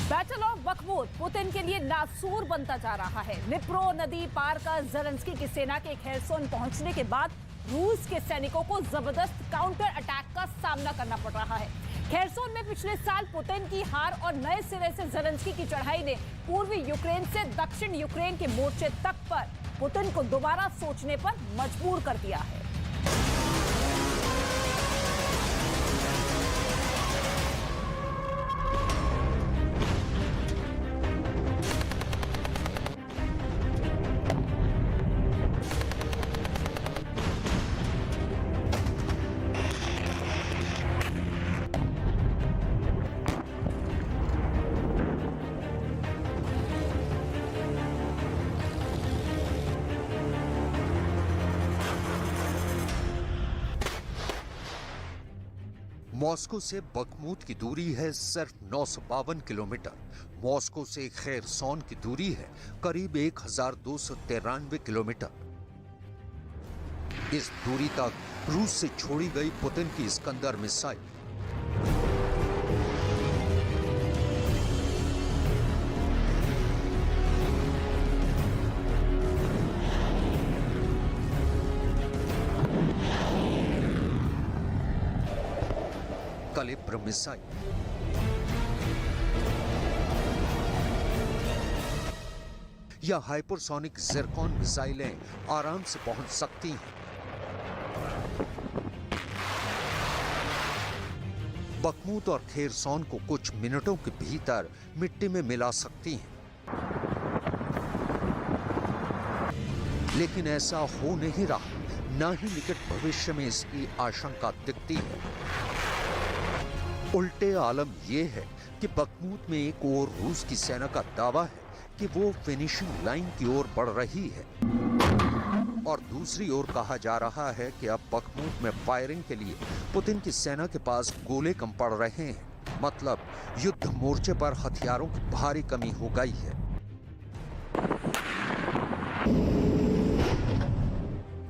Battle of Bakhmut Putin के लिए नासूर बनता जा रहा है। निप्रो नदी पार का ज़ेलेंस्की की सेना के खेरसोन पहुंचने के बाद रूस के सैनिकों को जबरदस्त काउंटर अटैक का सामना करना पड़ रहा है। खेरसोन में पिछले साल पुतिन की हार और नए सिरे से ज़ेलेंस्की की चढ़ाई ने पूर्वी यूक्रेन से दक्षिण यूक्रेन के मोर्चे तक पर पुतिन को दोबारा सोचने पर मजबूर कर दिया है। मॉस्को से बखमूत की दूरी है सिर्फ 952 किलोमीटर। मॉस्को से खेरसोन की दूरी है करीब 1293 किलोमीटर। इस दूरी तक रूस से छोड़ी गई पुतिन की इस्कंदर मिसाइल कलिब्र मिसाइल या हाइपरसोनिक ज़िरकॉन मिसाइलें आराम से पहुंच सकती हैं। बखमूत और खेरसोन को कुछ मिनटों के भीतर मिट्टी में मिला सकती हैं, लेकिन ऐसा हो नहीं रहा। न ही निकट भविष्य में इसकी आशंका दिखती है। उल्टे आलम यह है कि बखमूत में एक ओर रूस की सेना का दावा है कि वो फिनिशिंग लाइन की ओर बढ़ रही है और दूसरी ओर कहा जा रहा है कि अब बखमूत में फायरिंग के लिए पुतिन की सेना के पास गोले कम पड़ रहे हैं। मतलब युद्ध मोर्चे पर हथियारों की भारी कमी हो गई है।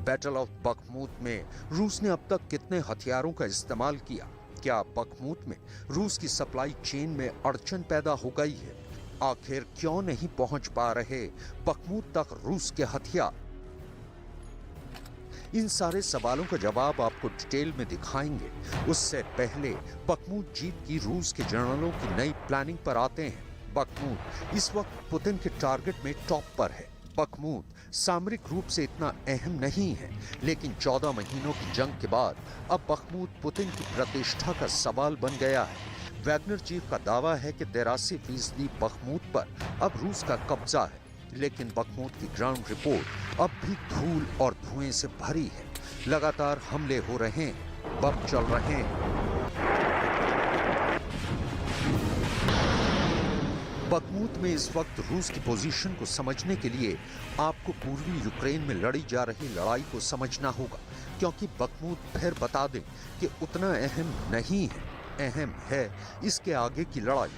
बैटल ऑफ बखमूत में रूस ने अब तक कितने हथियारों का इस्तेमाल किया? क्या बखमूत में रूस की सप्लाई चेन में अड़चन पैदा हो गई है? आखिर क्यों नहीं पहुंच पा रहे बखमूत तक रूस के हथियार? इन सारे सवालों का जवाब आपको डिटेल में दिखाएंगे। उससे पहले बखमूत जीत की रूस के जनरलों की नई प्लानिंग पर आते हैं। बखमूत इस वक्त पुतिन के टारगेट में टॉप पर है। बखमूत सामरिक रूप से इतना अहम नहीं है, लेकिन 14 महीनों की जंग के बाद अब बखमूत पुतिन की प्रतिष्ठा का सवाल बन गया है। वैगनर चीफ का दावा है कि 83% बखमूत पर अब रूस का कब्जा है, लेकिन बखमूत की ग्राउंड रिपोर्ट अब भी धूल और धुएं से भरी है। लगातार हमले हो रहे हैं, बम चल रहे हैं। बखमूत में इस वक्त रूस की पोजीशन को समझने के लिए आपको पूर्वी यूक्रेन में लड़ी जा रही लड़ाई को समझना होगा, क्योंकि बखमूत फिर बता दें कि उतना अहम नहीं है। अहम है इसके आगे की लड़ाई।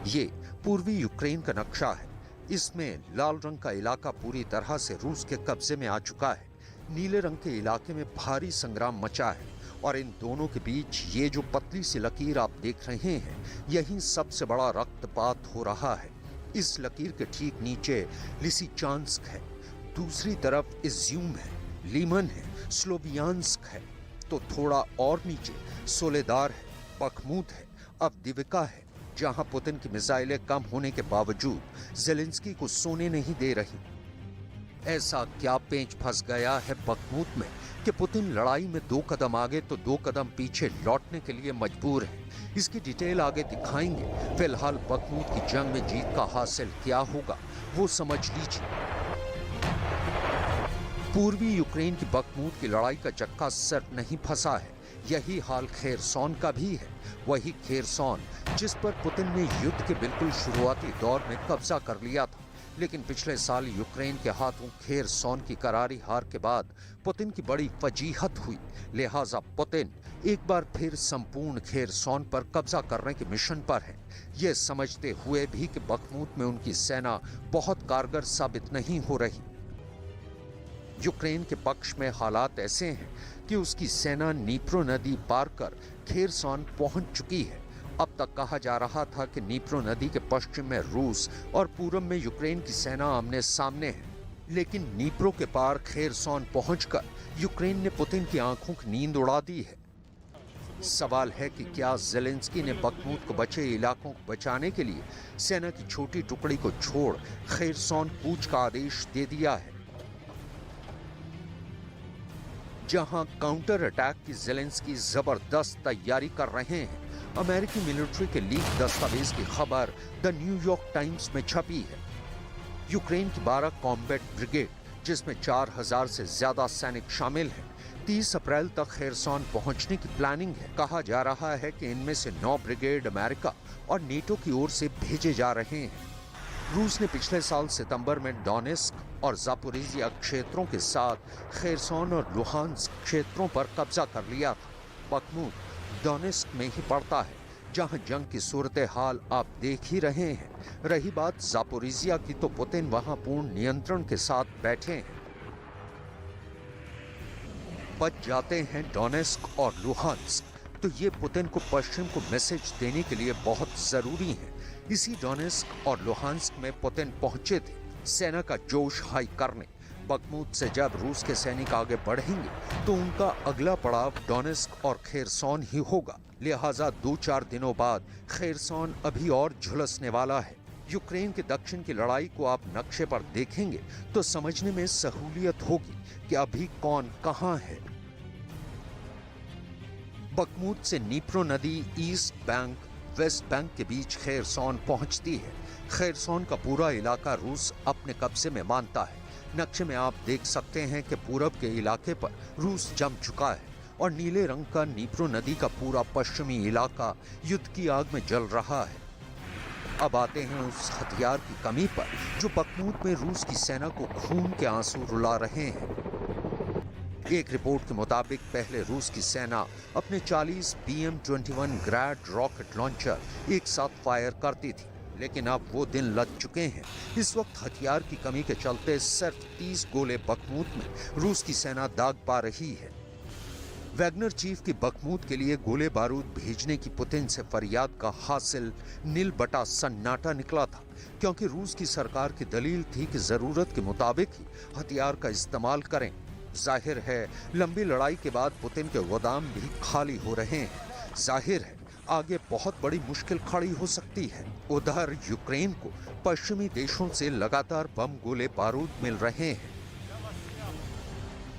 ये पूर्वी यूक्रेन का नक्शा है। इसमें लाल रंग का इलाका पूरी तरह से रूस के कब्जे में आ चुका है। नीले रंग के इलाके में भारी संग्राम मचा है और इन दोनों के बीच ये जो पतली सी लकीर आप देख रहे हैं, यही सबसे बड़ा रक्तपात हो रहा है। इस लकीर के ठीक नीचे लिसिचांस्क है, दूसरी तरफ इज्यूम है, लीमन है, स्लोवियांस्क है, तो थोड़ा और नीचे सोलेदार है, बखमूत है, अब दिविका है, जहां पुतिन की मिसाइलें कम होने के बावजूद ज़ेलेंस्की को सोने नहीं दे रही। ऐसा क्या पेंच फंस गया है बखमूत में कि पुतिन लड़ाई में 2 कदम आगे तो 2 कदम पीछे लौटने के लिए मजबूर है। इसकी डिटेल आगे दिखाएंगे। फिलहाल बखमूत की जंग में जीत का हासिल क्या होगा वो समझ लीजिए। पूर्वी यूक्रेन की बखमूत की लड़ाई का चक्का सिर्फ नहीं फंसा है, यही हाल खेरसोन का भी है। वही खेरसोन जिस पर पुतिन ने युद्ध के बिल्कुल शुरुआती दौर में कब्जा कर लिया था, लेकिन पिछले साल यूक्रेन के हाथों खेरसोन की करारी हार के बाद पुतिन की बड़ी फजीहत हुई। लिहाजा पुतिन एक बार फिर संपूर्ण खेरसोन पर कब्जा करने के मिशन पर है, ये समझते हुए भी कि बखमूत में उनकी सेना बहुत कारगर साबित नहीं हो रही। यूक्रेन के पक्ष में हालात ऐसे हैं कि उसकी सेना नीप्रो नदी पार कर खेरसॉन पहुंच चुकी है। अब तक कहा जा रहा था कि नीप्रो नदी के पश्चिम में रूस और पूरब में यूक्रेन की सेना आमने सामने है, लेकिन नीप्रो के पार खेरसॉन पहुंचकर यूक्रेन ने पुतिन की आंखों की नींद उड़ा दी है। सवाल है कि क्या ज़ेलेंस्की ने बखमूत को बचे इलाकों को बचाने के लिए सेना की छोटी टुकड़ी को छोड़ खेरसॉन कूच का आदेश दे दिया है। जहां काउंटर अटैक की ज़ेलेंस्की जबरदस्त तैयारी कर रहे हैं, अमेरिकी मिलिट्री के लीक दस्तावेज की खबर द न्यूयॉर्क टाइम्स में छपी है। यूक्रेन की 12 कॉम्बैट ब्रिगेड, जिसमें 4000 से ज्यादा सैनिक शामिल हैं, 30 अप्रैल तक खेरसॉन पहुंचने की प्लानिंग है। कहा जा रहा है कि इनमें से 9 ब्रिगेड अमेरिका और नेटो की ओर से भेजे जा रहे हैं। रूस ने पिछले साल सितंबर में डोनेस्क और जापोरिजिया क्षेत्रों के साथ खेरसॉन और लुहांस्क क्षेत्रों पर कब्जा कर लिया था। बखमूत डोनेस्क में ही पड़ता है, जहां जंग की सूरत हाल आप देख ही रहे हैं। रही बात जापोरिजिया की, तो पुतिन वहां पूर्ण नियंत्रण के साथ बैठे हैं। बच जाते हैं डोनेस्क और लुहांस्क, तो ये पुतिन को पश्चिम को मैसेज देने के लिए बहुत जरूरी है। इसी डोनेस्क और लुहांस्क में पुतिन पहुंचे थे सेना का जोश हाई करने। बखमूत से जब रूस के सैनिक आगे बढ़ेंगे तो उनका अगला पड़ाव डोनेस्क और खेरसॉन ही होगा। लिहाजा 2-4 दिनों बाद खेरसॉन अभी और झुलसने वाला है। यूक्रेन के दक्षिण की लड़ाई को आप नक्शे पर देखेंगे तो समझने में सहूलियत होगी कि अभी कौन कहां है। बखमूत से नीप्रो नदी ईस्ट बैंक वेस्ट बैंक के बीच खेरसॉन पहुंचती है। खेरसॉन का पूरा इलाका रूस अपने कब्जे में मानता है। नक्शे में आप देख सकते हैं कि पूरब के इलाके पर रूस जम चुका है और नीले रंग का नीप्रो नदी का पूरा पश्चिमी इलाका युद्ध की आग में जल रहा है। अब आते हैं उस हथियार की कमी पर जो बखमूत में रूस की सेना को खून के आंसू रुला रहे हैं। एक रिपोर्ट के मुताबिक पहले रूस की सेना अपने 40 BM-21 ग्रैड रॉकेट लॉन्चर एक साथ फायर करती थी, लेकिन अब वो दिन लग चुके हैं। इस वक्त हथियार की कमी के चलते सिर्फ 30 गोले बखमूत में रूस की सेना दाग पा रही है। वैगनर चीफ की बखमूत के लिए गोले बारूद भेजने की पुतिन से फरियाद का हासिल नील बटा सन्नाटा निकला था, क्योंकि रूस की सरकार की दलील थी कि जरूरत के मुताबिक ही हथियार का इस्तेमाल करें। जाहिर है लंबी लड़ाई के बाद पुतिन के गोदाम भी खाली हो रहे हैं। जाहिर है आगे बहुत बड़ी मुश्किल खड़ी हो सकती है। उधर यूक्रेन को पश्चिमी देशों से लगातार बम गोले बारूद मिल रहे हैं।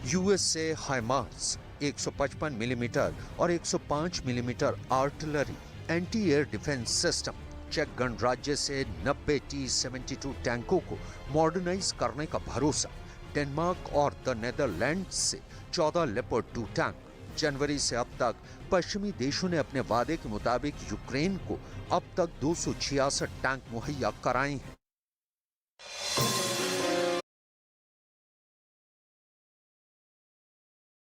यूएस से हाइमार्स 155 मिलीमीटर और 105 millimetre artillery anti air defence system, चेक गणराज्य से 90 T-72 टैंकों को मॉडर्नाइज करने का भरोसा, डेनमार्क और द नेदरलैंड्स से 14 लेपर्ड 2 टैंक। जनवरी से अब तक पश्चिमी देशों ने अपने वादे के मुताबिक यूक्रेन को अब तक 266 टैंक मुहैया कराए हैं।